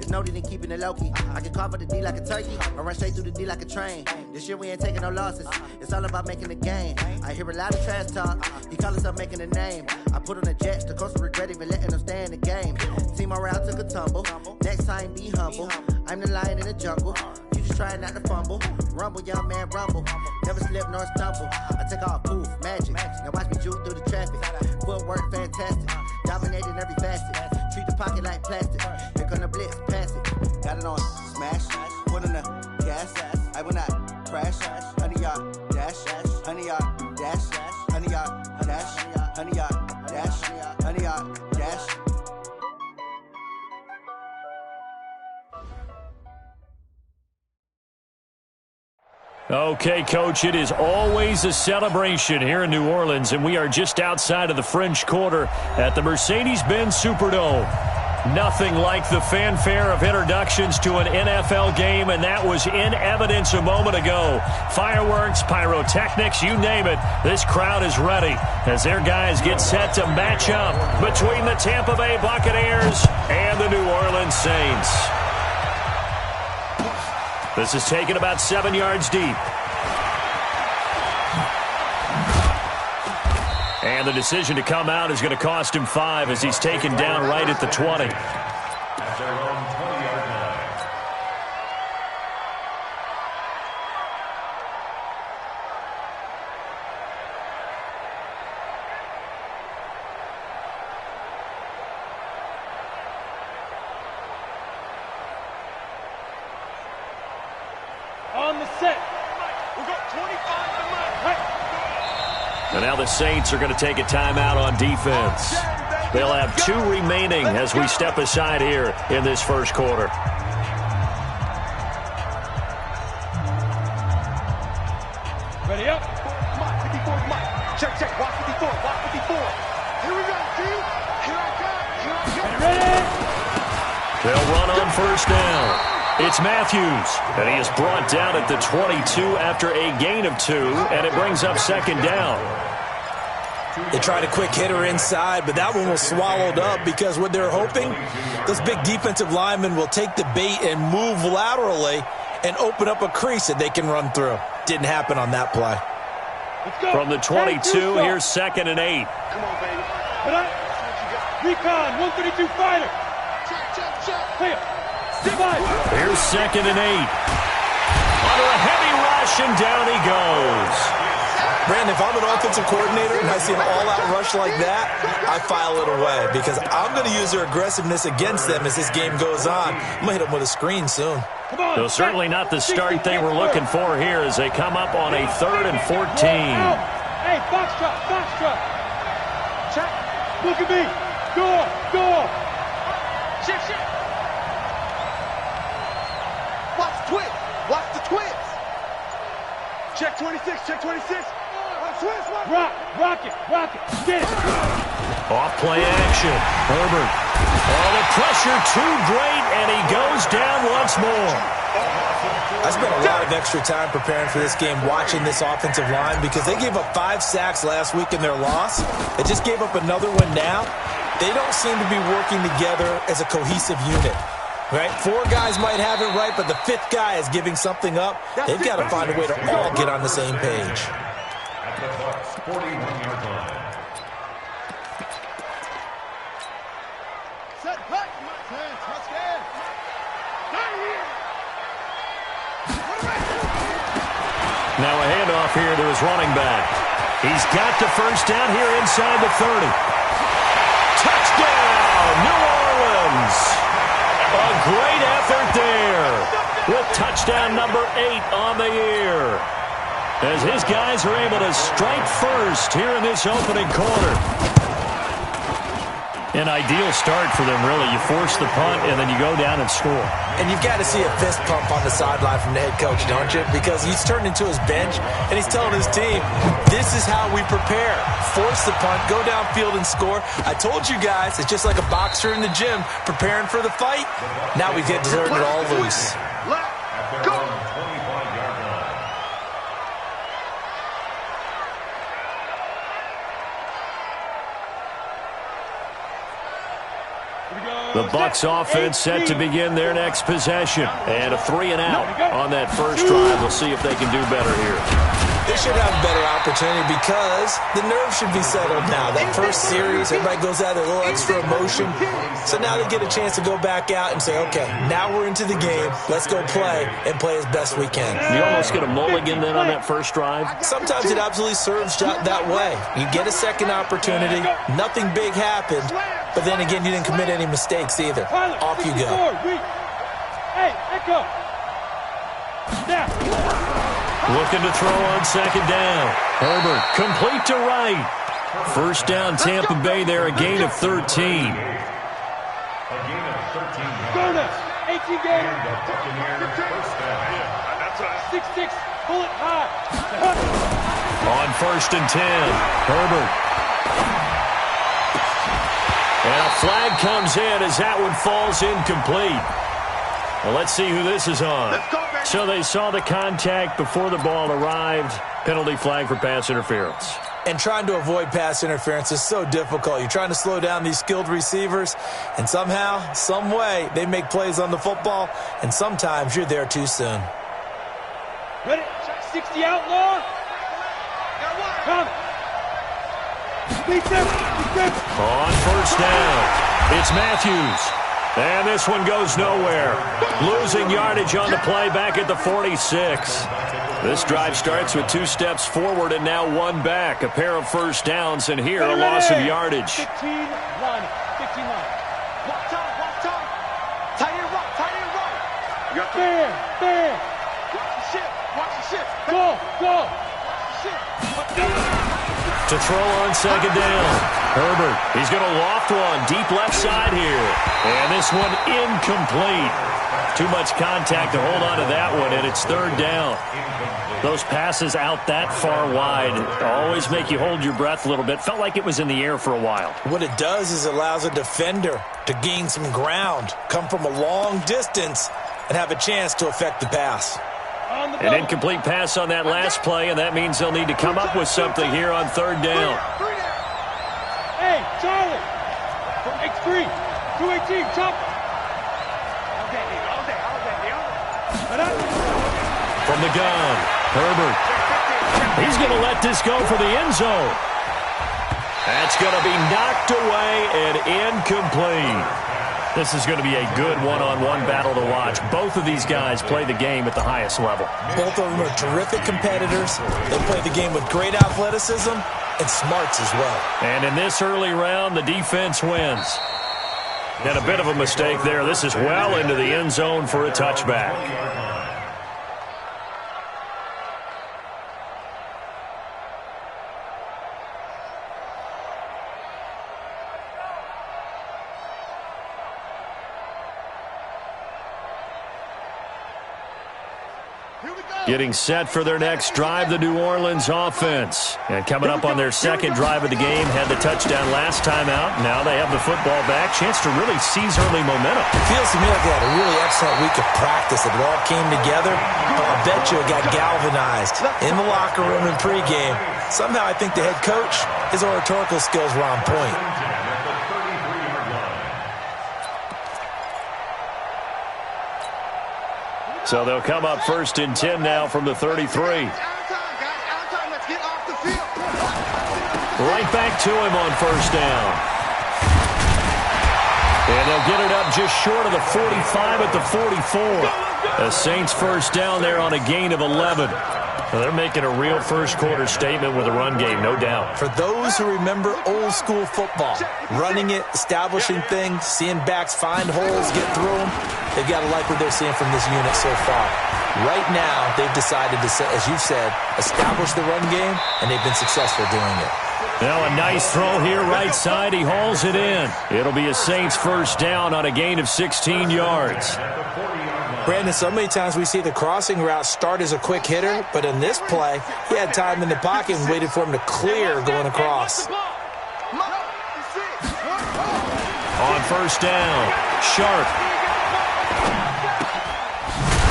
know that they keeping it low-key. I can carve up the D like a turkey, or run straight through the D like a train. This year we ain't taking no losses. It's all about making the game. I hear a lot of trash talk. He call himself making a name. I put on the Jets, the coach will regret even letting them stay in the game. Team morale took a tumble. Next time, be humble. I'm the lion in the jungle. You just trying not to fumble. Rumble, young man, rumble. Never slip nor stumble. I take off, poof, magic. Now watch me juke through the traffic. Footwork, fantastic. Dominating every facet. Treat the pocket like plastic. Here come the blitz, pass it. Got it on, smash. Put in the gas. I will not crash. 100-yard dash. 100-yard dash. 100-yard dash. 100-yard dash. 100-yard dash. Okay, Coach, it is always a celebration here in New Orleans, and we are just outside of the French Quarter at the Mercedes-Benz Superdome. Nothing like the fanfare of introductions to an NFL game, and that was in evidence a moment ago. Fireworks, pyrotechnics, you name it. This crowd is ready as their guys get set to match up between the Tampa Bay Buccaneers and the New Orleans Saints. This is taken about 7 yards deep. And the decision to come out is going to cost him 5 as he's taken down right at the 20. On the set. We've got 25 to mark. And now the Saints are going to take a timeout on defense. They'll have 2 remaining as we step aside here in this first quarter. Ready up. Mike, 54, Mike. Check. Watch 54. Watch 54. Here we go, dude. Here I come. Ready? They'll run on first down. It's Matthews, and he is brought down at the 22 after a gain of 2, and it brings up second down. They tried a quick hitter inside, but that one was swallowed up because what they're hoping, those big defensive linemen will take the bait and move laterally and open up a crease that they can run through. Didn't happen on that play. From the 22, here's second and 8. Come on, baby. Recon, 132 fighter. Check. Clear. Here's second and 8. Under a heavy rush, and down he goes. Brandon, if I'm an offensive coordinator and I see an all-out rush like that, I file it away because I'm going to use their aggressiveness against them as this game goes on. I'm going to hit them with a screen soon. So certainly not the start they were looking for here as they come up on a 3rd and 14. Hey, box truck. Check. Look at me. Door. Shit. Watch the twins. Check 26. Rock it. Get it. Off play action. Herbert. Oh, the pressure too great, and he goes down once more. I spent a lot of extra time preparing for this game watching this offensive line because they gave up 5 sacks last week in their loss. They just gave up another one now. They don't seem to be working together as a cohesive unit. Right? 4 guys might have it right, but the 5th guy is giving something up. They've got to find a way to all get on the same page. At the Bucs 41-yard line. Set back. Touchdown. Now a handoff here to his running back. He's got the first down here inside the 30. Touchdown, New Orleans. A great effort there with touchdown number 8 on the year. As his guys are able to strike first here in this opening quarter. An ideal start for them, really. You force the punt, and then you go down and score. And you've got to see a fist pump on the sideline from the head coach, don't you? Because he's turned into his bench, and he's telling his team, this is how we prepare. Force the punt, go downfield and score. I told you guys, it's just like a boxer in the gym preparing for the fight. Now we get to turn it all loose. Go! The Bucs offense set to begin their next possession. And a 3-and-out on that first drive. We'll see if they can do better here. They should have a better opportunity because the nerves should be settled now. That first series, everybody goes out with a little extra emotion. So now they get a chance to go back out and say, okay, now we're into the game. Let's go play and play as best we can. You almost get a mulligan then on that first drive? Sometimes it absolutely serves that way. You get a second opportunity. Nothing big happened. But then again, you didn't commit any mistakes either. Off you go. Hey, Echo. Now. Looking to throw on second down. Herbert complete to right. First down Tampa Bay there, a gain of 13. Go to 18 games. 6-6. Pull it high. On first and 10. Herbert. And a flag comes in as that one falls incomplete. Well, let's see who this is on. So they saw the contact before the ball arrived. Penalty flag for pass interference. And trying to avoid pass interference is so difficult. You're trying to slow down these skilled receivers, and somehow, some way, they make plays on the football, and sometimes you're there too soon. Ready? 60 outlaw. Come. On first down, it's Matthews. And this one goes nowhere. Losing yardage on the play back at the 46. This drive starts with 2 steps forward and now 1 back. A pair of first downs, and here a loss of yardage. 15 line. 15 line. Walk time. Tight end right. Bam. Watch the ship. Go. To throw on second down. Herbert, he's going to loft one deep left side here. And this one incomplete. Too much contact to hold on to that one, and it's third down. Those passes out that far wide always make you hold your breath a little bit. Felt like it was in the air for a while. What it does is it allows a defender to gain some ground, come from a long distance, and have a chance to affect the pass. An incomplete pass on that last play, and that means they'll need to come up with something here on third down. Hey, Charlie. From X3, 218, chop. From the gun, Herbert. He's going to let this go for the end zone. That's going to be knocked away and incomplete. This is going to be a good one-on-one battle to watch. Both of these guys play the game at the highest level. Both of them are terrific competitors. They play the game with great athleticism and smarts as well. And in this early round, the defense wins. And a bit of a mistake there. This is well into the end zone for a touchback. Getting set for their next drive, the New Orleans offense. And coming up on their second drive of the game, had the touchdown last time out. Now they have the football back. Chance to really seize early momentum. It feels to me like they had a really excellent week of practice. It all came together. But I bet you it got galvanized in the locker room and pregame. Somehow I think the head coach, his oratorical skills were on point. So they'll come up first and 10 now from the 33. Right back to him on first down. And they'll get it up just short of the 45 at the 44. The Saints first down there on a gain of 11. Well, they're making a real first-quarter statement with a run game, no doubt. For those who remember old-school football, running it, establishing things, seeing backs find holes, get through them, they've got to like what they're seeing from this unit so far. Right now, they've decided to, as you said, establish the run game, and they've been successful doing it. Now a nice throw here right side. He hauls it in. It'll be a Saints first down on a gain of 16 yards. Brandon, so many times we see the crossing route start as a quick hitter, but in this play, he had time in the pocket and waited for him to clear going across. On first down, Sharp.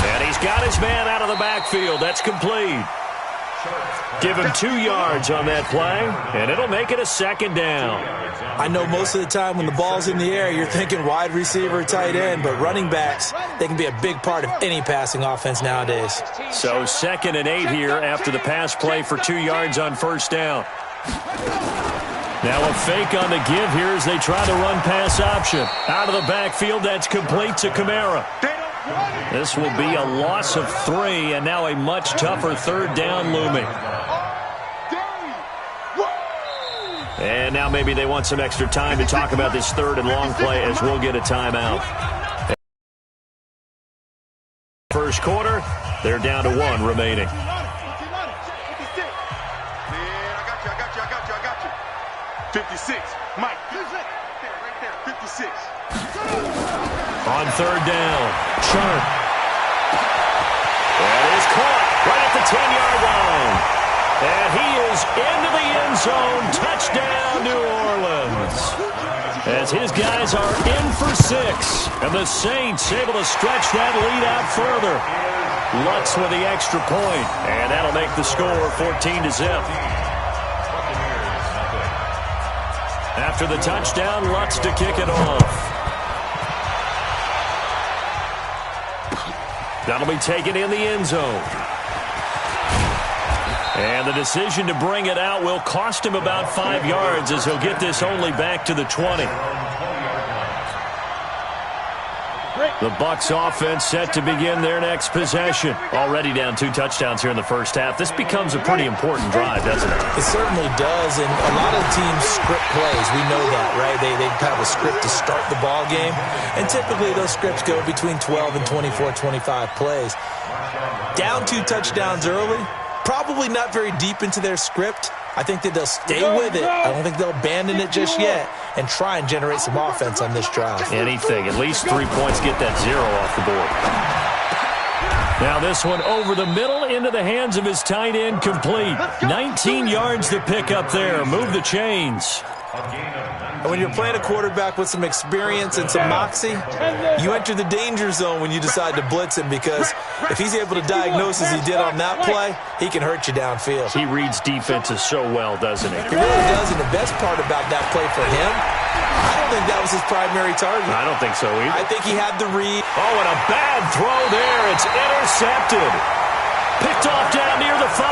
And he's got his man out of the backfield. That's complete. Give him 2 yards on that play, and it'll make it a 2nd down. I know most of the time when the ball's in the air, you're thinking wide receiver, tight end, but running backs, they can be a big part of any passing offense nowadays. So 2nd and 8 here after the pass play for 2 yards on 1st down. Now a fake on the give here as they try the run-pass option. Out of the backfield, that's complete to Kamara. This will be a loss of 3, and now a much tougher 3rd down looming. And now maybe they want some extra time to talk about this 3rd and long play as we'll get a timeout. First quarter, they're down to 1 remaining. I got you. 56. Mike. Right there. 56. On 3rd down, Sharp. That is caught right at the 10-yard line. And he is into the end zone. Touchdown, New Orleans. As his guys are in for 6. And the Saints able to stretch that lead out further. Lutz with the extra point. And that'll make the score 14-0. After the touchdown, Lutz to kick it off. That'll be taken in the end zone. And the decision to bring it out will cost him about 5 yards as he'll get this only back to the 20. The Bucs offense set to begin their next possession. Already down 2 touchdowns here in the first half. This becomes a pretty important drive, doesn't it? It certainly does, and a lot of teams script plays. We know that, right? They kind of a script to start the ball game, and typically those scripts go between 12 and 24, 25 plays. Down 2 touchdowns early, probably not very deep into their script. I think that they'll stay with it. I don't think they'll abandon it just yet and try and generate some offense on this drive. Anything. At least 3 points, get that 0 off the board. Now this one over the middle into the hands of his tight end, complete. 19 yards to pick up there. Move the chains. And when you're playing a quarterback with some experience and some moxie, you enter the danger zone when you decide to blitz him, because if he's able to diagnose as he did on that play, he can hurt you downfield. He reads defenses so well, doesn't he? He really does, and the best part about that play for him, I don't think that was his primary target. I don't think so either. I think he had the read. Oh, and a bad throw there. It's intercepted. Picked off down near the 5.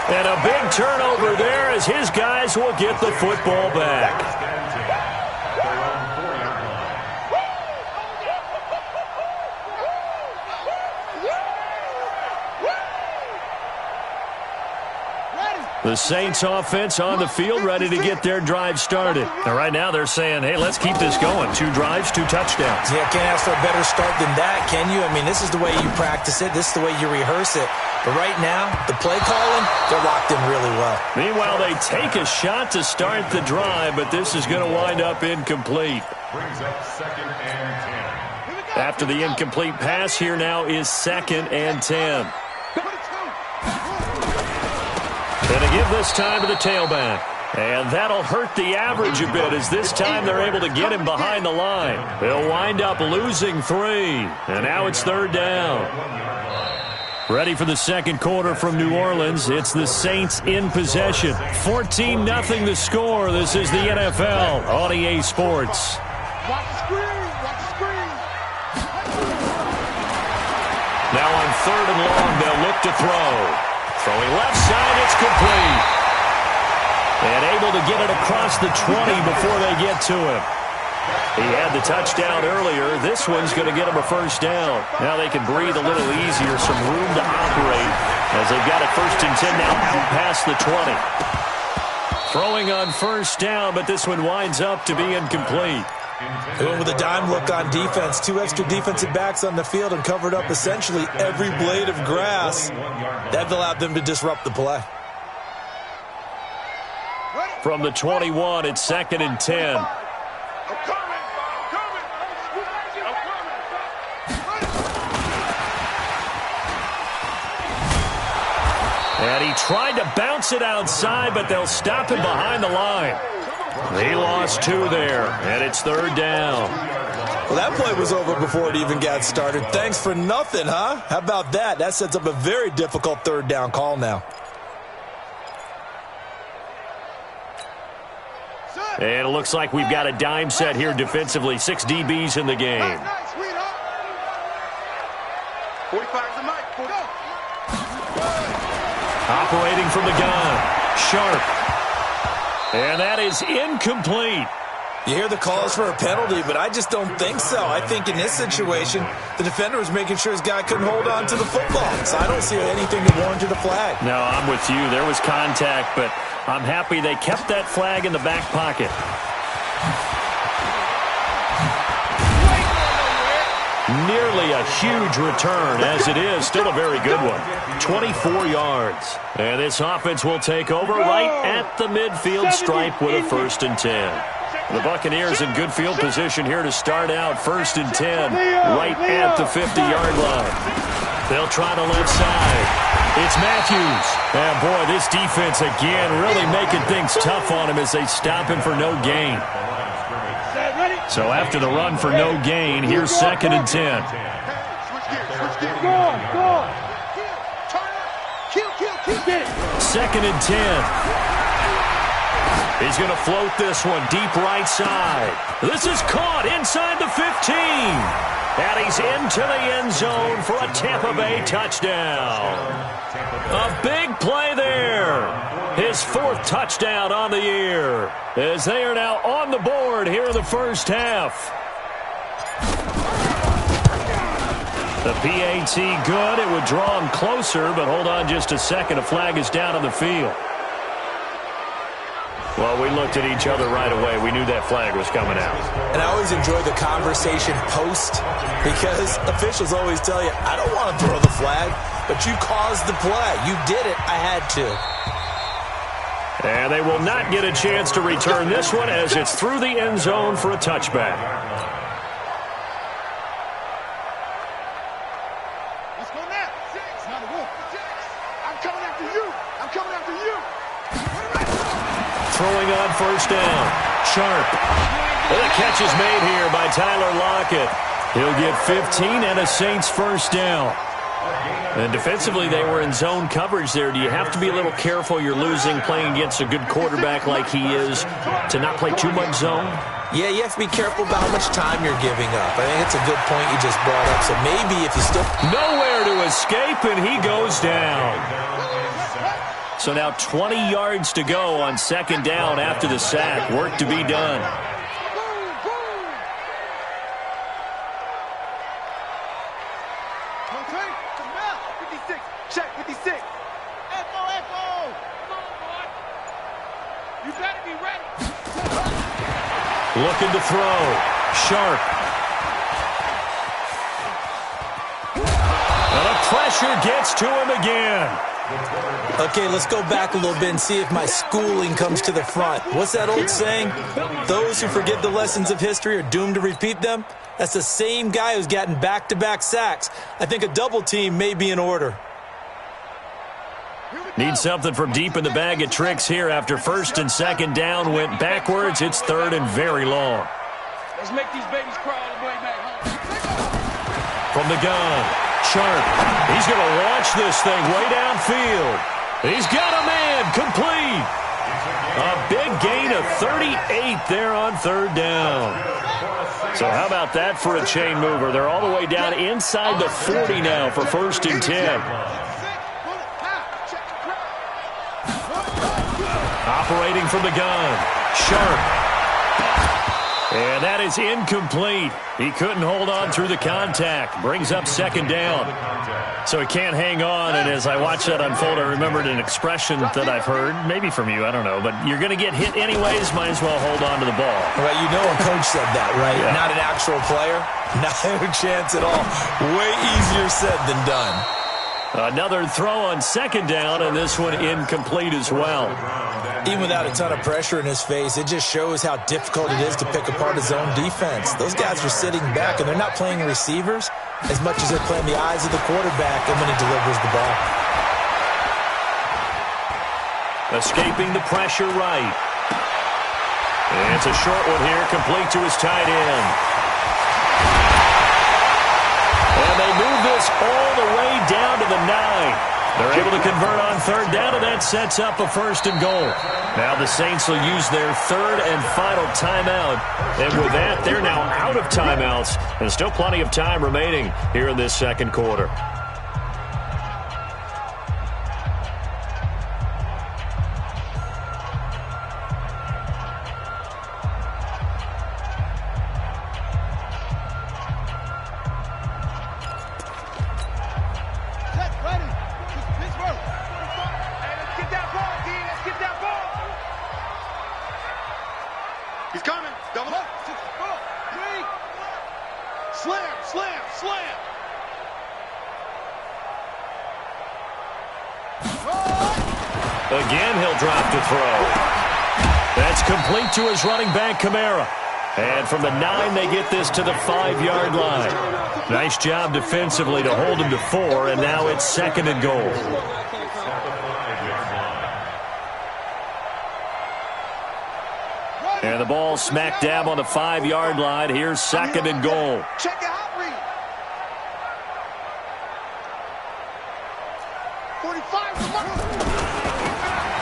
And a big turnover there as his guys will get the football back. The Saints offense on the field, ready to get their drive started. And right now they're saying, hey, let's keep this going. 2 drives, 2 touchdowns. Yeah, can't ask for a better start than that, can you? I mean, this is the way you practice it. This is the way you rehearse it. But right now, the play calling, they're locked in really well. Meanwhile, they take a shot to start the drive, but this is going to wind up incomplete. Brings up 2nd and 10. After the incomplete pass, here now is 2nd and 10. And a give this time to the tailback. And that'll hurt the average a bit as this time they're able to get him behind the line. They'll wind up losing 3. And now it's 3rd down. Ready for the second quarter from New Orleans. It's the Saints in possession. 14-0 the score. This is the NFL on EA Sports. Watch the screen. Now on 3rd and long, they'll look to throw. Throwing left side, it's complete. And able to get it across the 20 before they get to him. He had the touchdown earlier. This one's going to get him a 1st down. Now they can breathe a little easier, some room to operate as they've got it 1st and 10 now out past the 20. Throwing on 1st down, but this one winds up to be incomplete. With a dime look on defense, 2 extra defensive backs on the field and covered up essentially every blade of grass. That allowed them to disrupt the play. From the 21, it's 2nd and 10. And he tried to bounce it outside, but they'll stop him behind the line. He lost 2 there, and it's 3rd down. Well, that play was over before it even got started. Thanks for nothing, huh? How about that? That sets up a very difficult 3rd down call now. And it looks like we've got a dime set here defensively. 6 DBs in the game. Nice, sweetheart. 45's the mic. Operating from the gun. Sharp. And that is incomplete. You hear the calls for a penalty, but I just don't think so. I think in this situation, the defender was making sure his guy couldn't hold on to the football. So I don't see anything that warranted a flag. No, I'm with you. There was contact, but I'm happy they kept that flag in the back pocket. Nearly a huge return, as it is. Still a very good one. 24 yards. And this offense will take over right at the midfield stripe with a 1st and 10. The Buccaneers in good field position here to start out. 1st and 10 right at the 50-yard line. They'll try the left side. It's Matthews. And boy, this defense again really making things tough on him as they stop him for no gain. So after the run for no gain, here's 2nd and 10. Second and 10. He's going to float this one deep right side. This is caught inside the 15. And he's into the end zone for a Tampa Bay touchdown. A big play there. His 4th touchdown on the year, as they are now on the board here in the first half. The PAT good. It would draw him closer, but hold on just a second. A flag is down on the field. Well, we looked at each other right away. We knew that flag was coming out. And I always enjoy the conversation post, because officials always tell you, I don't want to throw the flag, but you caused the play. You did it. I had to. And they will not get a chance to return this one as it's through the end zone for a touchback. Let's go now. 6. Not a wolf. 6. I'm coming after you. I'm coming after you. Throwing on 1st down. Sharp. And the catch is made here by Tyler Lockett. He'll get 15 and a Saints 1st down. And defensively, they were in zone coverage there. Do you have to be a little careful? You're losing playing against a good quarterback like he is to not play too much zone? Yeah, you have to be careful about how much time you're giving up. I think it's a good point you just brought up. So maybe if you still... Nowhere to escape, and he goes down. So now 20 yards to go on 2nd down after the sack. Work to be done. Check 56. Echo. You better be ready. Looking to throw. Sharp. And the pressure gets to him again. Okay, let's go back a little bit and see if my schooling comes to the front. What's that old saying? Those who forget the lessons of history are doomed to repeat them. That's the same guy who's gotten back-to-back sacks. I think a double team may be in order. Need something from deep in the bag of tricks here after 1st and 2nd down went backwards. It's 3rd and very long. Let's make these babies crawl all the way back home. From the gun. Sharp. He's going to launch this thing way downfield. He's got a man complete. A big gain of 38 there on 3rd down. So how about that for a chain mover? They're all the way down inside the 40 now for 1st and 10. Operating from the gun. Sharp. And that is incomplete. He couldn't hold on through the contact. Brings up 2nd down. So he can't hang on. And as I watched that unfold, I remembered an expression that I've heard, maybe from you, I don't know. But you're going to get hit anyways, might as well hold on to the ball. Right, you know a coach said that, right? Yeah. Not an actual player. Not a chance at all. Way easier said than done. Another throw on 2nd down, and this one incomplete as well. Even without a ton of pressure in his face, it just shows how difficult it is to pick apart his own defense. Those guys are sitting back, and they're not playing receivers as much as they're playing the eyes of the quarterback and when he delivers the ball. Escaping the pressure right. And it's a short one here, complete to his tight end. And they move this all the way down to the 9. They're able to convert on third down, and that sets up a 1st and goal. Now the Saints will use their 3rd and final timeout. And with that, they're now out of timeouts. And still plenty of time remaining here in this 2nd quarter. He's coming. Double up. Three. Slam, slam, slam. Again, he'll drop to throw. That's complete to his running back, Kamara. And from the 9, they get this to the 5-yard line. Nice job defensively to hold him to 4, and now it's 2nd and goal. And the ball smack dab on the 5-yard line. Here's 2nd and goal. Check your hot read. 45.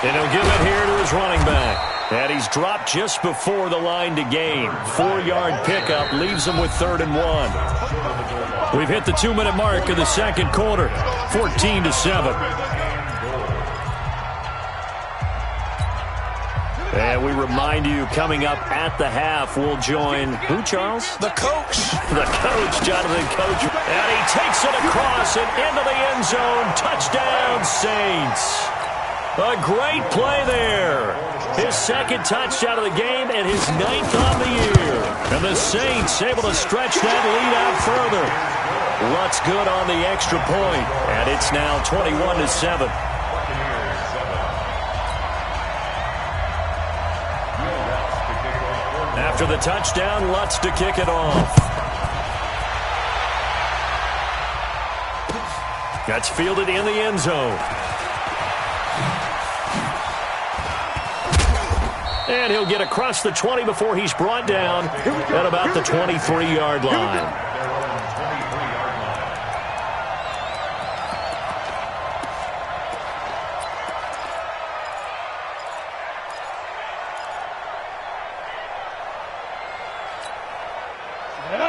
And he'll give it here to his running back. And he's dropped just before the line to gain. 4-yard pickup leaves him with 3rd and 1. We've hit the 2-minute mark of the 2nd quarter. 14-7. And we remind you, coming up at the half, we'll join who, Charles? The coach. The coach, Jonathan Coach. And he takes it across and into the end zone. Touchdown, Saints. A great play there. His 2nd touchdown of the game and his 9th on the year. And the Saints able to stretch that lead out further. Lutz good on the extra point. And it's now 21-7. After the touchdown, Lutz to kick it off. That's fielded in the end zone. And he'll get across the 20 before he's brought down at about the 23-yard line.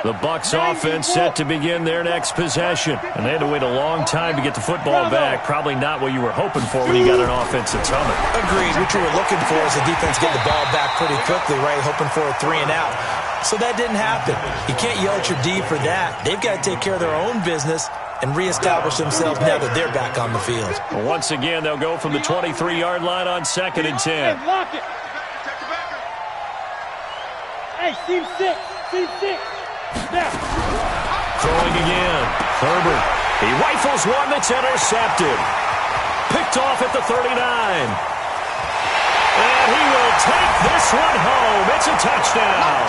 The Bucs offense set to begin their next possession. And they had to wait a long time to get the football back. Probably not what you were hoping for when you got an offense that's humming. Agreed. What you were looking for is the defense get the ball back pretty quickly, right? Hoping for a 3 and out. So that didn't happen. You can't yell at your D for that. They've got to take care of their own business and reestablish themselves now that they're back on the field. Well, once again, they'll go from the 23-yard line on 2nd and 10. Hey, lock it. Hey, team 6. Team 6. Now. Throwing again. Herbert. He rifles one that's intercepted. Picked off at the 39. And he will take this one home. It's a touchdown.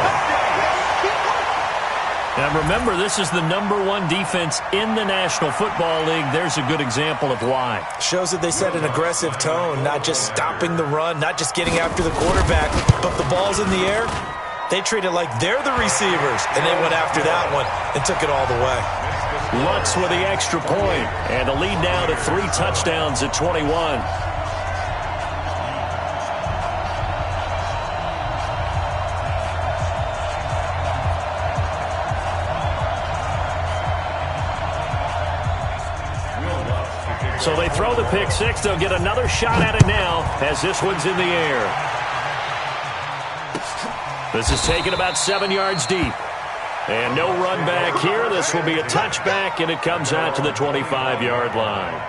And remember, this is the #1 defense in the National Football League. There's a good example of why. Shows that they set an aggressive tone, not just stopping the run, not just getting after the quarterback, but the ball's in the air. They treat it like they're the receivers, and they went after that one and took it all the way. Lutz with the extra point, and a lead now to 3 touchdowns at 21. So they throw the pick 6. They'll get another shot at it now as this one's in the air. This is taken about 7 yards deep. And no run back here. This will be a touchback, and it comes out to the 25-yard line.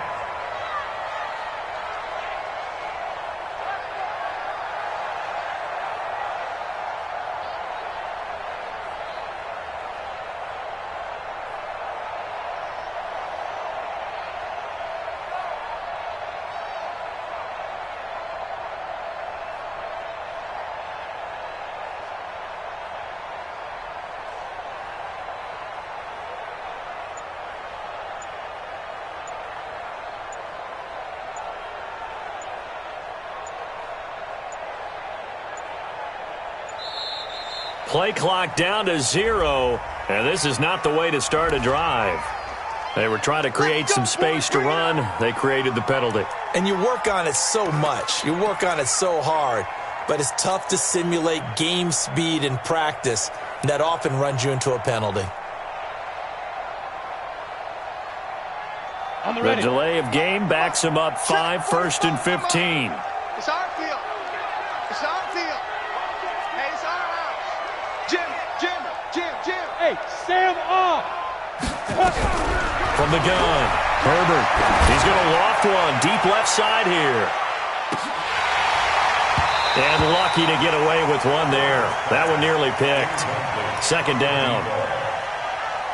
Play clock down to 0, and this is not the way to start a drive. They were trying to create some space to run. They created the penalty. And you work on it so much. You work on it so hard. But it's tough to simulate game speed in practice. And that often runs you into a penalty. The delay of game backs him up 5, 1st and 15. It's our field. It's our field. Hey, it's our house. Jim. Hey, Sam off. From the gun, Herbert. He's going to loft one deep left side here. And lucky to get away with one there. That one nearly picked. 2nd down.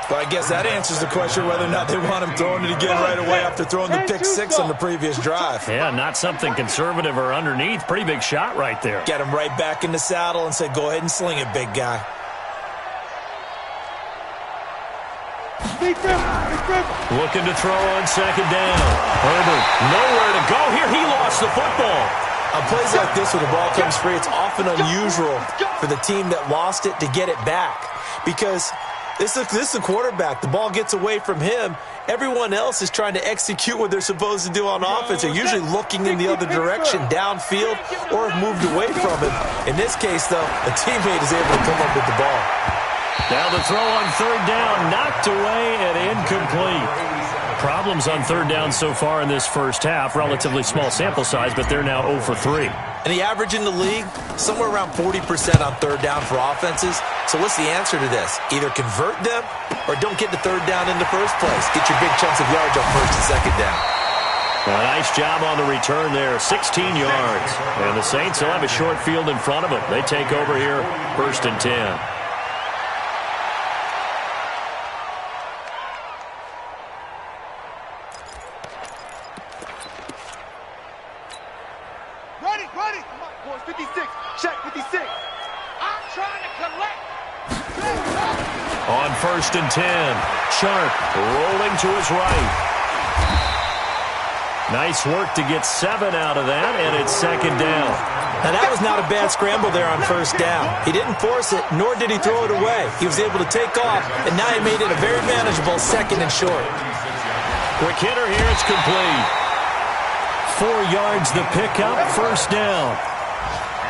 But I guess that answers the question whether or not they want him throwing it again right away after throwing the pick 6 on the previous drive. Yeah, not something conservative or underneath. Pretty big shot right there. Get him right back in the saddle and say, go ahead and sling it, big guy. Looking to throw on 2nd down. Herbert, nowhere to go here. He lost the football. On plays like this where the ball comes free, it's often unusual for the team that lost it to get it back. Because this is a quarterback. The ball gets away from him. Everyone else is trying to execute what they're supposed to do on offense. They're usually looking in the other direction, downfield, or have moved away from it. In this case, though, a teammate is able to come up with the ball. Now the throw on 3rd down, knocked away and incomplete. Problems on 3rd down so far in this first half. Relatively small sample size, but they're now 0 for 3. And the average in the league, somewhere around 40% on 3rd down for offenses. So what's the answer to this? Either convert them or don't get the 3rd down in the first place. Get your big chunks of yards on 1st and 2nd down. A nice job on the return there, 16 yards. And the Saints will have a short field in front of them. They take over here, 1st and 10. Ready. Come on, boys. 56. Check 56. I'm trying to collect. On 1st and 10, Sharp rolling to his right. Nice work to get 7 out of that, and it's 2nd down. Now that was not a bad scramble there on 1st down. He didn't force it, nor did he throw it away. He was able to take off, and now he made it a very manageable 2nd and short. Quick hitter here, it's complete. 4 yards the pickup, 1st down.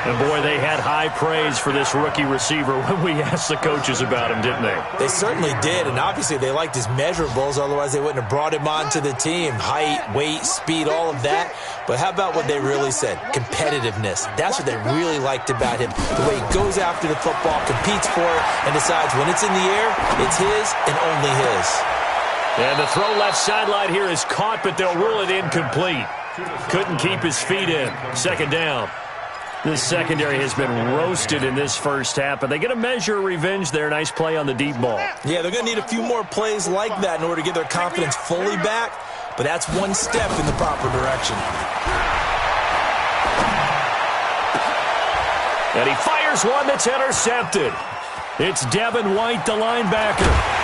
And boy, they had high praise for this rookie receiver when we asked the coaches about him, didn't they? They certainly did, and obviously they liked his measurables, otherwise they wouldn't have brought him onto the team. Height, weight, speed, all of that. But how about what they really said? Competitiveness. That's what they really liked about him. The way he goes after the football, competes for it, and decides when it's in the air, it's his and only his. And the throw left sideline here is caught, but they'll rule it incomplete. Couldn't keep his feet in. 2nd down. This secondary has been roasted in this first half, but they get a measure of revenge there. Nice play on the deep ball. Yeah, they're going to need a few more plays like that in order to get their confidence fully back, but that's one step in the proper direction. And he fires one that's intercepted. It's Devin White, the linebacker.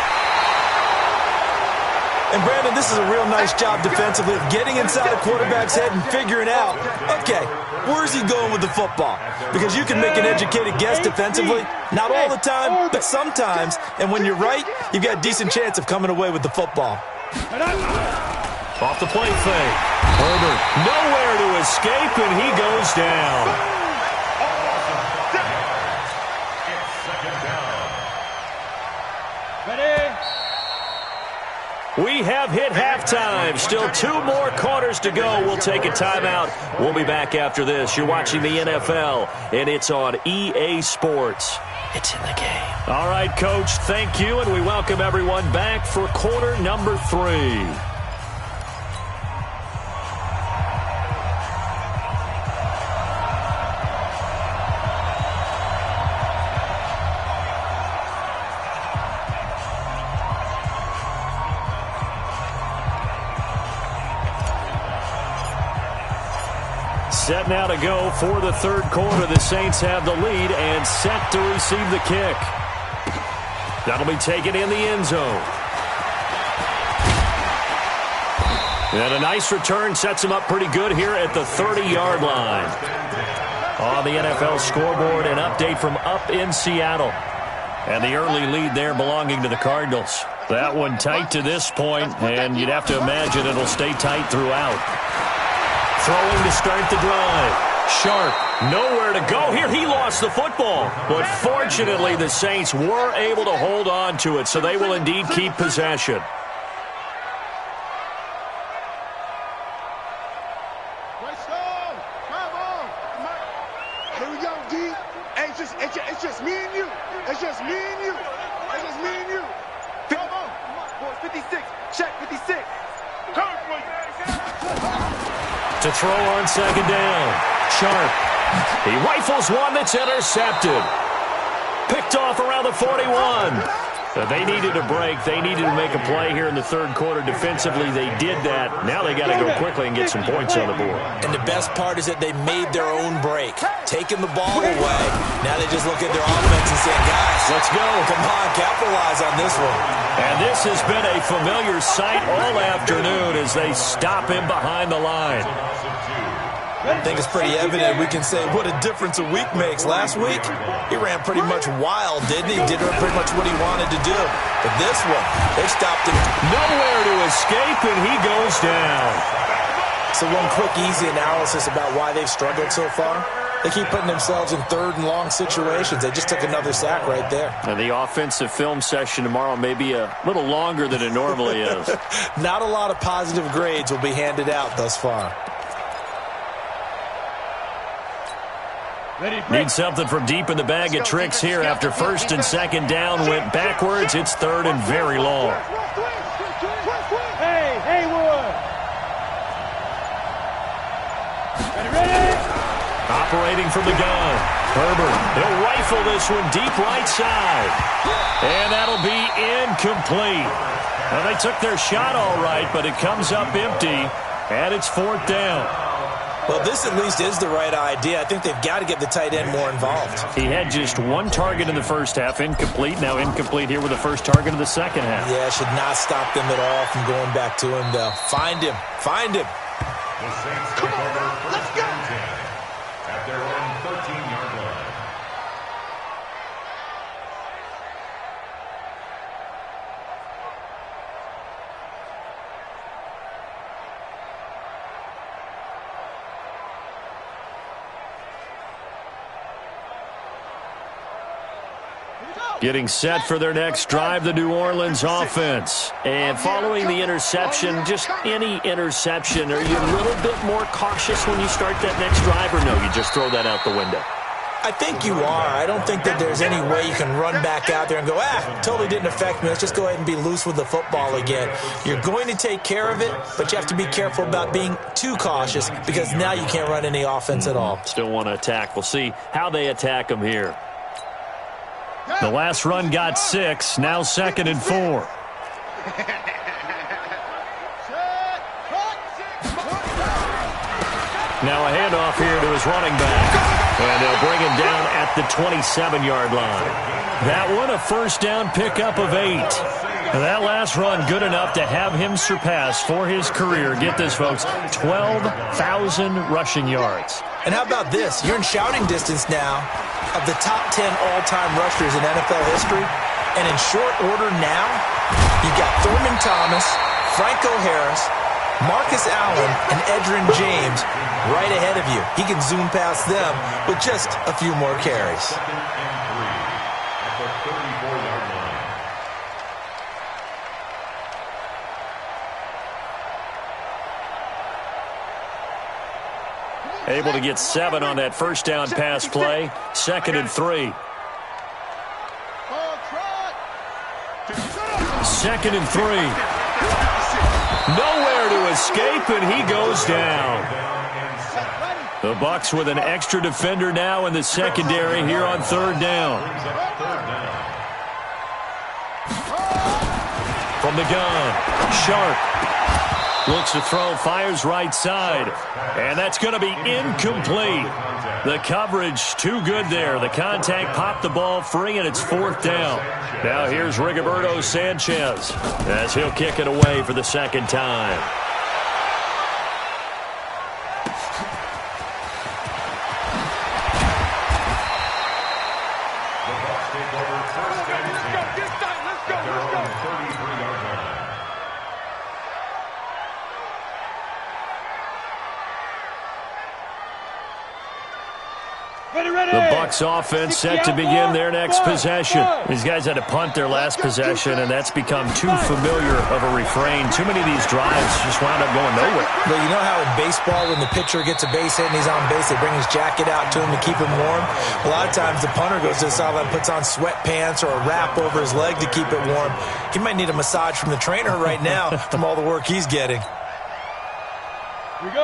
And, Brandon, this is a real nice job defensively of getting inside a quarterback's head and figuring out, okay, where's he going with the football? Because you can make an educated guess defensively, not all the time, but sometimes. And when you're right, you've got a decent chance of coming away with the football. Off the play fake. Herbert nowhere to escape, and he goes down. We have hit halftime. Still 2 more quarters to go. We'll take a timeout. We'll be back after this. You're watching the NFL, and it's on EA Sports. It's in the game. All right, Coach, thank you, and we welcome everyone back for quarter number 3. Set now to go for the 3rd quarter. The Saints have the lead and set to receive the kick. That'll be taken in the end zone. And a nice return sets him up pretty good here at the 30-yard line. On the NFL scoreboard, an update from up in Seattle. And the early lead there belonging to the Cardinals. That one tight to this point, and you'd have to imagine it'll stay tight throughout. Throwing to start the drive. Sharp, nowhere to go here. He lost the football, but fortunately the Saints were able to hold on to it, so they will indeed keep possession. Here we go, D. Hey, it's just me and you. It's just me and you. It's just me and you. Come on. Boys, 56. Check 56. Come for you. To throw on second down. Sharp. He rifles one that's intercepted. Picked off around the 41. They needed a break. They needed to make a play here in the third quarter. Defensively, they did that. Now they got to go quickly and get some points on the board. And the best part is that they made their own break, taking the ball away. Now they just look at their offense and say, guys, let's go. Come on, capitalize on this one. And this has been a familiar sight all afternoon as they stop him behind the line. I think it's pretty evident. We can say what a difference a week makes. Last week, he ran pretty much wild, didn't he? Did pretty much what he wanted to do. But this one, they stopped him. Nowhere to escape, and he goes down. So one quick, easy analysis about why they've struggled so far. They keep putting themselves in third and long situations. They just took another sack right there. And the offensive film session tomorrow may be a little longer than it normally is. Not a lot of positive grades will be handed out thus far. Need something from deep in the bag of tricks here after first and second down went backwards. It's third and very long. Hey, Haywood. Ready? Operating from the gun. Herbert, he'll rifle this one deep right side. And that'll be incomplete. Well, they took their shot all right, but it comes up empty, and it's fourth down. Well, this at least is the right idea. I think they've got to get the tight end more involved. He had just one target in the first half, incomplete. Now incomplete here with the first target of the second half. Yeah, should not stop them at all from going back to him, though. Find him. Find him. The Saints take over first and 10 at their own 13-yard line. Getting set for their next drive, the New Orleans offense. And following the interception, just any interception, are you a little bit more cautious when you start that next drive, or no, you just throw that out the window? I think you are. I don't think that there's any way you can run back out there and go, totally didn't affect me. Let's just go ahead and be loose with the football again. You're going to take care of it, but you have to be careful about being too cautious because now you can't run any offense at all. Still want to attack. We'll see how they attack them here. The last run got 6, now second and 4. Now a handoff here to his running back. And they'll bring him down at the 27-yard line. That one a first down pickup of 8. And that last run good enough to have him surpass for his career, get this folks, 12,000 rushing yards. And how about this? You're in shouting distance now of the top 10 all-time rushers in NFL history. And in short order now, you've got Thurman Thomas, Franco Harris, Marcus Allen, and Edgerrin James right ahead of you. He can zoom past them with just a few more carries. Second and 3 at the 34-yard line. Able to get 7 on that first down pass play. Second and 3. Second and 3. Nowhere to escape, and he goes down. The Bucs with an extra defender now in the secondary here on third down. From the gun, Sharp. Looks to throw, fires right side. And that's going to be incomplete. The coverage too good there. The contact popped the ball free, and it's fourth down. Now here's Rigoberto Sanchez as he'll kick it away for the second time. The Bucs take over first and 10 at their own 33-yard The Bucs offense set to begin their next possession. These guys had to punt their last possession, and that's become too familiar of a refrain. Too many of these drives just wound up going nowhere. But you know how in baseball, when the pitcher gets a base hit and he's on base, they bring his jacket out to him to keep him warm? A lot of times the punter goes to the sideline, puts on sweatpants or a wrap over his leg to keep it warm. He might need a massage from the trainer right now from all the work he's getting.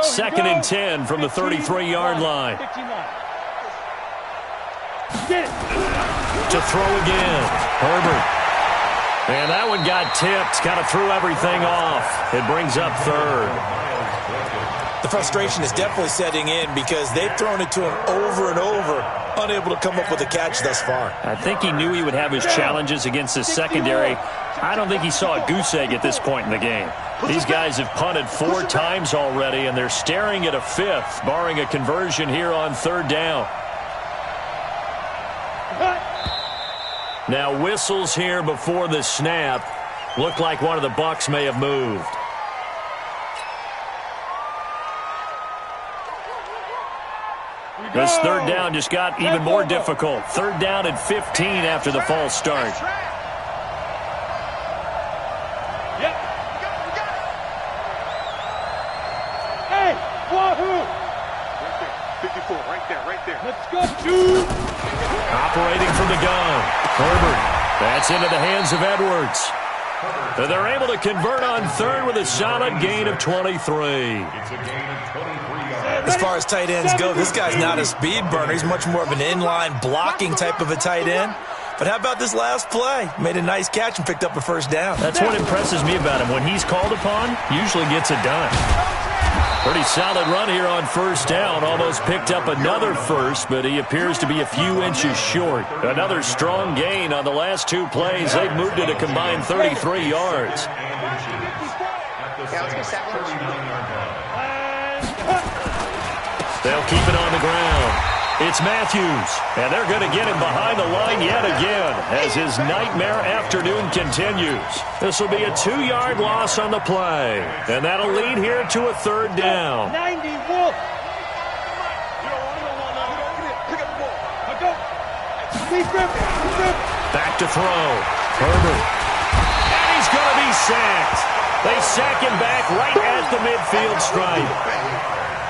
Second and 10 from the 33-yard line. Get it. To throw again. Herbert. And that one got tipped. Kind of threw everything off. It brings up third. The frustration is definitely setting in because they've thrown it to him over and over, unable to come up with a catch thus far. I think he knew he would have his challenges against the secondary. I don't think he saw a goose egg at this point in the game. These guys have punted 4 times already, and they're staring at a 5th, barring a conversion here on third down. Now whistles here before the snap. Looked like one of the Bucs may have moved. This third down just got even more difficult. Third down and 15 after the false start. Yep. Hey, wahoo! Right there, 54, right there. Let's go, dude. Operating from the gun. Herbert. That's into the hands of Edwards. And they're able to convert on third with a solid gain of 23. It's a gain of 23 yards. As far as tight ends go, this guy's not a speed burner. He's much more of an inline blocking type of a tight end. But how about this last play? Made a nice catch and picked up a first down. That's what impresses me about him. When he's called upon, usually gets it done. Pretty solid run here on first down. Almost picked up another first, but he appears to be a few inches short. Another strong gain on the last 2 plays. They've moved it a combined 33 yards. They'll keep it on the ground. It's Matthews, and they're going to get him behind the line yet again as his nightmare afternoon continues. This will be a 2-yard loss on the play, and that'll lead here to a third down. 90 Wolf. Back to throw. Herbert. And he's going to be sacked. They sack him back right at the midfield stripe.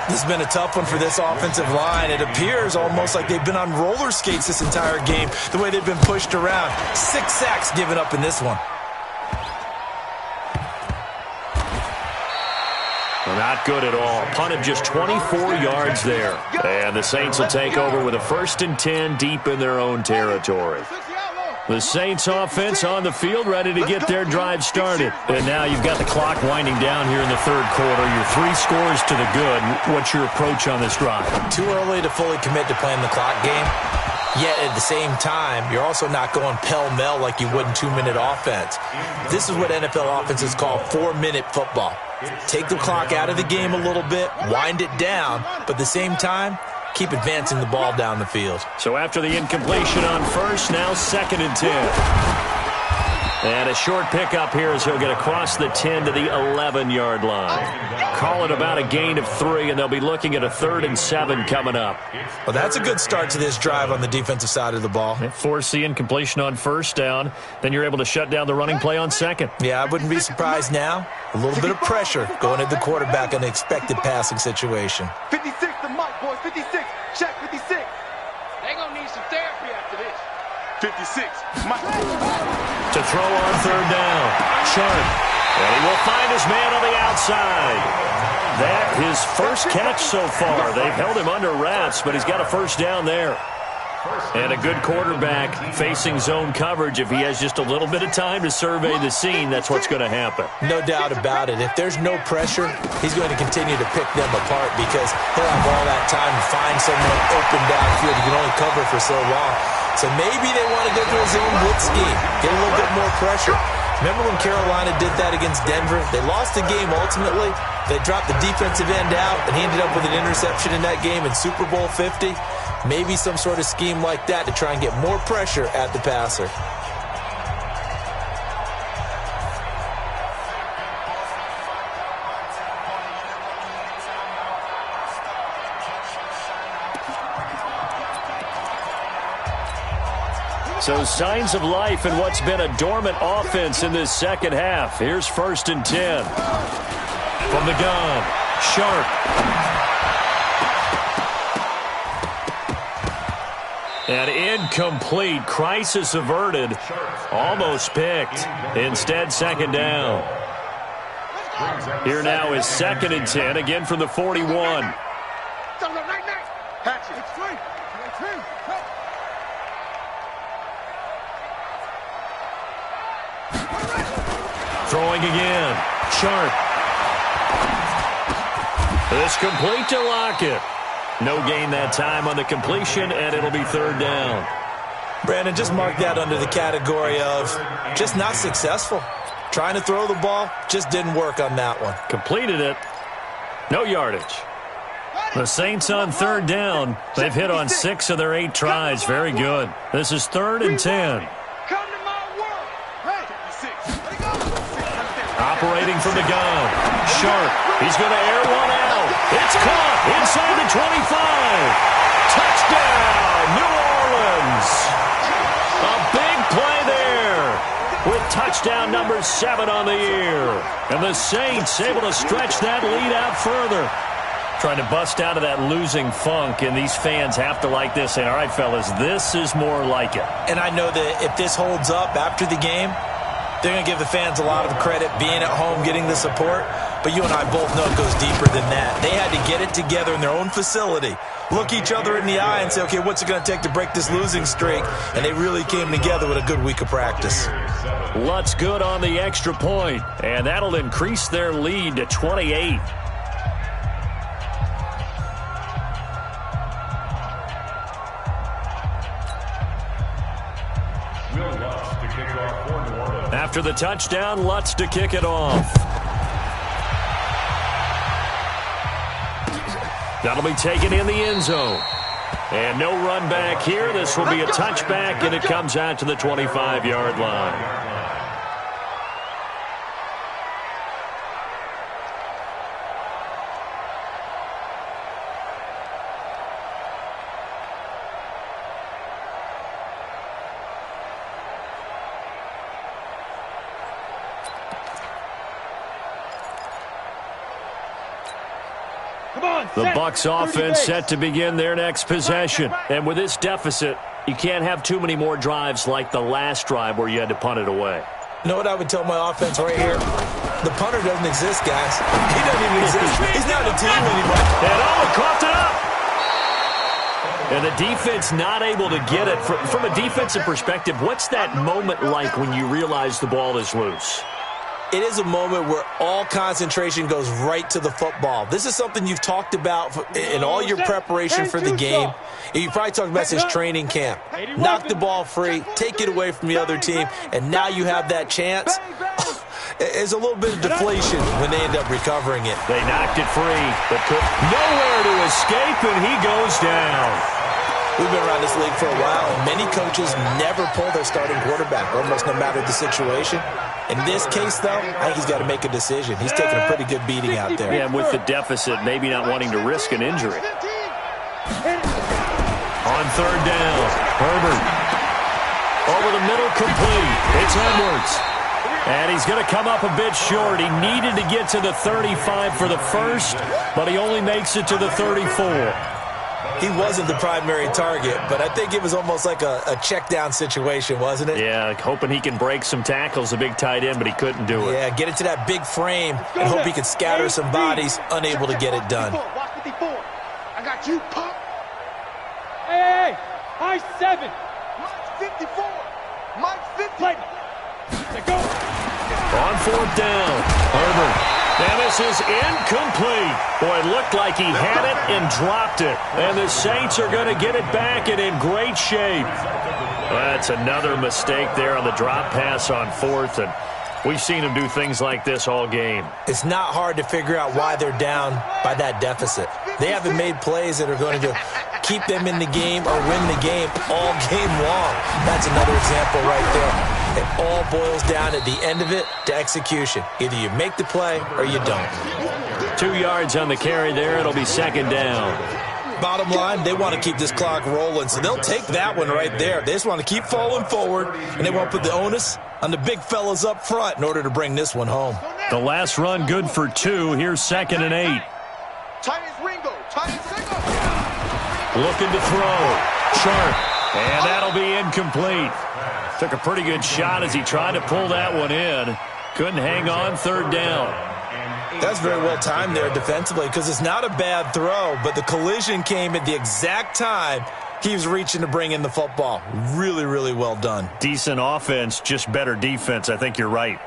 This has been a tough one for this offensive line. It appears almost like they've been on roller skates this entire game, the way they've been pushed around. 6 sacks given up in this one. Well, not good at all. Punted just 24 yards there. And the Saints will take over with a 1st and 10 deep in their own territory. The Saints offense on the field, ready to get their drive started. And now you've got the clock winding down here in the third quarter. You're 3 scores to the good. What's your approach on this drive? Too early to fully commit to playing the clock game. Yet at the same time, you're also not going pell-mell like you would in 2-minute offense. This is what NFL offenses call 4-minute football. Take the clock out of the game a little bit, wind it down, but at the same time, keep advancing the ball down the field. So after the incompletion on first, now 2nd and 10. And a short pickup here as he'll get across the 10 to the 11-yard line. Call it about a gain of 3, and they'll be looking at a 3rd and 7 coming up. Well, that's a good start to this drive on the defensive side of the ball. Force the incompletion on first down. Then you're able to shut down the running play on second. Yeah, I wouldn't be surprised now. A little bit of pressure going at the quarterback in an expected passing situation. 56 to Mike, boys. 56. Check 56. They're going to need some therapy after this. 56. Mike. To throw on third down. Sharp. And he will find his man on the outside. That his first catch so far. They've held him under wraps, but he's got a first down there. And a good quarterback facing zone coverage. If he has just a little bit of time to survey the scene, that's what's going to happen. No doubt about it. If there's no pressure, he's going to continue to pick them apart because he'll have all that time to find someone open downfield. He can only cover for so long. So maybe they want to go to a zone blitz scheme, get a little bit more pressure. Remember when Carolina did that against Denver? They lost the game ultimately. They dropped the defensive end out, and he ended up with an interception in that game in Super Bowl 50. Maybe some sort of scheme like that to try and get more pressure at the passer. So signs of life in what's been a dormant offense in this second half. Here's 1st and 10. From the gun, Sharp. And incomplete. Crisis averted. Almost picked. Instead, 2nd down. Here now is 2nd and 10. Again from the 41. Throwing again. Sharp. This complete to Lockett. No gain that time on the completion, and it'll be 3rd down. Brandon, just mark that under the category of just not successful. Trying to throw the ball, just didn't work on that one. Completed it. No yardage. The Saints on 3rd down. They've hit on 6 of their 8 tries. Very good. This is 3rd and 10. Operating from the gun. Sharp. He's going to air one out. It's caught inside the 25. Touchdown, New Orleans. A big play there with touchdown number 7 on the year. And the Saints able to stretch that lead out further. Trying to bust out of that losing funk, and these fans have to like this. Saying, all right, fellas, this is more like it. And I know that if this holds up after the game, they're going to give the fans a lot of credit being at home, getting the support. But you and I both know it goes deeper than that. They had to get it together in their own facility, look each other in the eye and say, okay, what's it going to take to break this losing streak? And they really came together with a good week of practice. Lutz good on the extra point, and that'll increase their lead to 28. After the touchdown, Lutz to kick it off. That'll be taken in the end zone. And no run back here. This will be a touchback, and it comes out to the 25-yard line. The Bucs offense set to begin their next possession. And with this deficit, you can't have too many more drives like the last drive where you had to punt it away. You know what I would tell my offense right here? The punter doesn't exist, guys. He doesn't even exist. He's not a team anymore. And he coughed it up. And the defense not able to get it. From a defensive perspective, what's that moment like when you realize the ball is loose? It is a moment where all concentration goes right to the football. This is something you've talked about in all your preparation for the game. You probably talked about since training camp. Knock the ball free, take it away from the other team, and now you have that chance. There's a little bit of deflation when they end up recovering it. They knocked it free, but nowhere to escape, and he goes down. We've been around this league for a while, and many coaches never pull their starting quarterback, almost no matter the situation. In this case, though, I think he's got to make a decision. He's taking a pretty good beating out there. Yeah, and with the deficit, maybe not wanting to risk an injury. On 3rd down, Herbert. Over the middle, complete. It's Edwards. And he's going to come up a bit short. He needed to get to the 35 for the first, but he only makes it to the 34. He wasn't the primary target, but I think it was almost like a check-down situation, wasn't it? Yeah, hoping he can break some tackles, a big tight end, but he couldn't do it. Yeah, get into that big frame and hope he could scatter some bodies, unable to get it done. Watch 54. I got you, punk. Hey, I 7. Mike's 54. Mike's 50. Let's go. On 4th down, Herbert. And this is incomplete. Boy, it looked like he had it and dropped it. And the Saints are going to get it back and in great shape. That's another mistake there on the drop pass on 4th. And we've seen him do things like this all game. It's not hard to figure out why they're down by that deficit. They haven't made plays that are going to keep them in the game or win the game all game long. That's another example right there. It all boils down at the end of it to execution. Either you make the play or you don't. 2 yards on the carry there. It'll be 2nd down. Bottom line, they want to keep this clock rolling, so they'll take that one right there. They just want to keep falling forward, and they want to put the onus on the big fellas up front in order to bring this one home. The last run good for 2. Here's 2nd and 8. Looking to throw. Sharp. And that'll be incomplete. Took a pretty good shot as he tried to pull that one in. Couldn't hang on. 3rd down. That's very well timed there defensively because it's not a bad throw, but the collision came at the exact time he was reaching to bring in the football. Really, really well done. Decent offense, just better defense. I think you're right.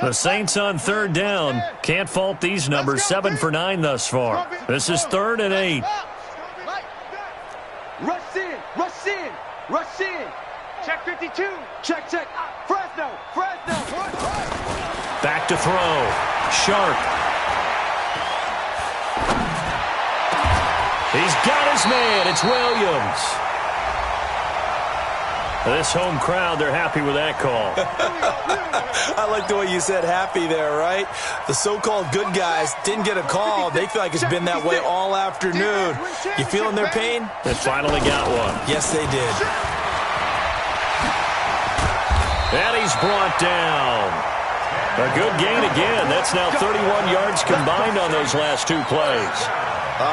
The Saints on 3rd down. Can't fault these numbers. 7 for 9 thus far. This is 3rd and 8. Rush in, rush in, rush in. Check 52. Check. Fresno. Back to throw. Sharp. He's got his man. It's Williams. This home crowd, they're happy with that call. I like the way you said happy there, right? The so-called good guys didn't get a call. They feel like it's been that way all afternoon. You feeling their pain? They finally got one. Yes, they did. And he's brought down. A good gain again. That's now 31 yards combined on those last 2 plays.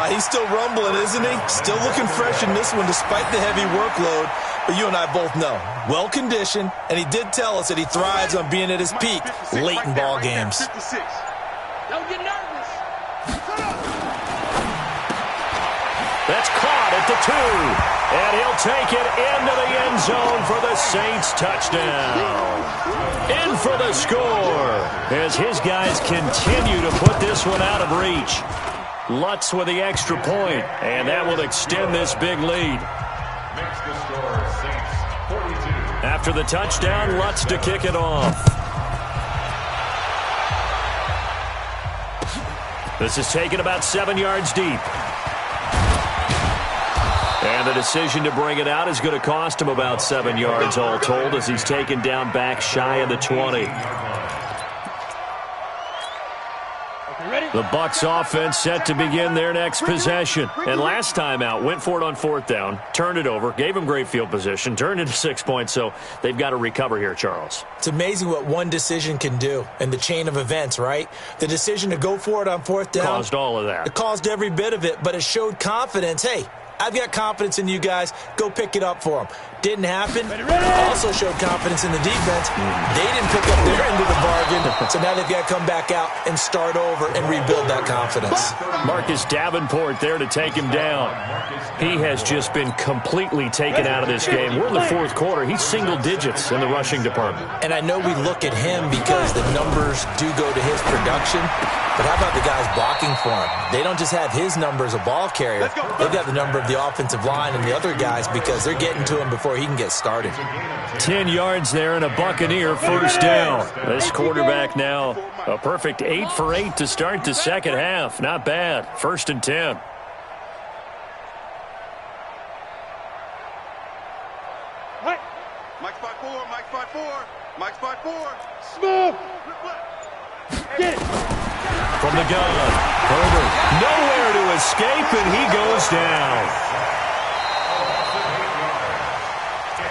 He's still rumbling, isn't he? Still looking fresh in this one despite the heavy workload. But you and I both know, well-conditioned, and he did tell us that he thrives on being at his peak late in ball games. Don't get nervous. That's caught at the 2. And he'll take it into the end zone for the Saints touchdown. In for the score as his guys continue to put this one out of reach. Lutz with the extra point, and that will extend this big lead. Makes the score Saints 42. After the touchdown, Lutz to kick it off. This is taken about 7 yards deep. And the decision to bring it out is going to cost him about 7 yards all told as he's taken down back shy of the 20. The Bucs offense set to begin their next possession. And last time out, went for it on 4th down, turned it over, gave him great field position, turned into 6 points, so they've got to recover here, Charles. It's amazing what one decision can do in the chain of events, right? The decision to go for it on 4th down. Caused all of that. It caused every bit of it, but it showed confidence. Hey, I've got confidence in you guys. Go pick it up for them. Didn't happen. Also showed confidence in the defense. They didn't pick up their end of the bargain, so now they've got to come back out and start over and rebuild that confidence. Marcus Davenport there to take him down. He has just been completely taken out of this game. We're in the 4th quarter. He's single digits in the rushing department. And I know we look at him because the numbers do go to his production, but how about the guys blocking for him? They don't just have his number as a ball carrier. They've got the number of the offensive line and the other guys because they're getting to him before he can get started. 10 yards there and a Buccaneer first down. This quarterback now a perfect 8 for 8 to start the second half. Not bad. 1st and 10. Mike spot 4, Mike spot 4, Mike spot 4. Smooth. Get it. From the gun, Herbert nowhere to escape, and he goes down.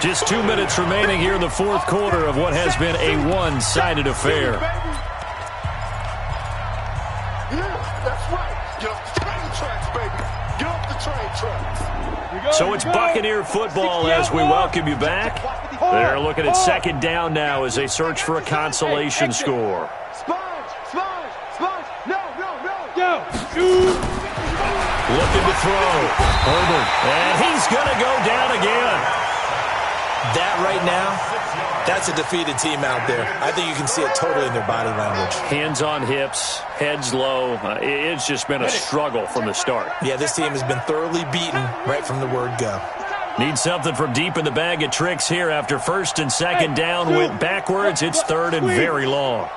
Just 2 minutes remaining here in the 4th quarter of what has been a one-sided affair. That's right. Get off the train tracks, baby. Get off the train tracks. So it's Buccaneer football as we welcome you back. They're looking at 2nd down now as they search for a consolation score. Go. Looking to throw. Herbert. And he's going to go down again. That right now, that's a defeated team out there. I think you can see it totally in their body language. Hands on hips, heads low. It's just been a struggle from the start. Yeah, this team has been thoroughly beaten right from the word go. Need something from deep in the bag of tricks here after 1st and 2nd down went backwards. It's 3rd and very long.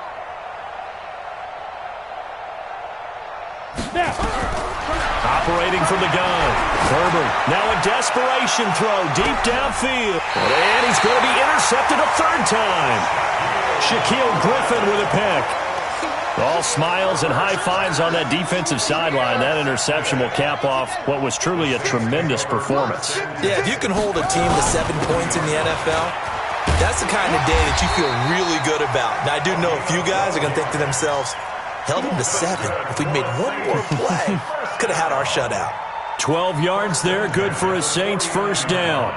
Operating from the gun. Herbert. Now a desperation throw deep downfield. And he's going to be intercepted a 3rd time. Shaquille Griffin with a pick. All smiles and high fives on that defensive sideline. That interception will cap off what was truly a tremendous performance. Yeah, if you can hold a team to 7 points in the NFL, that's the kind of day that you feel really good about. Now, I do know a few guys are going to think to themselves, held him to 7. If we'd made one more play, could have had our shutout. 12 yards there, good for a Saints first down.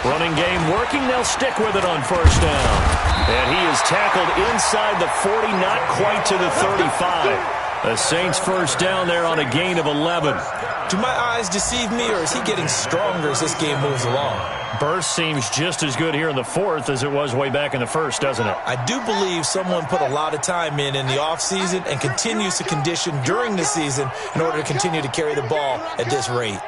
Running game working. They'll stick with it on first down. And he is tackled inside the 40, not quite to the 35. The Saints first down there on a gain of 11. Do my eyes deceive me, or is he getting stronger as this game moves along? Burst seems just as good here in the fourth as it was way back in the first, doesn't it? I do believe someone put a lot of time in the offseason and continues to condition during the season in order to continue to carry the ball at this rate.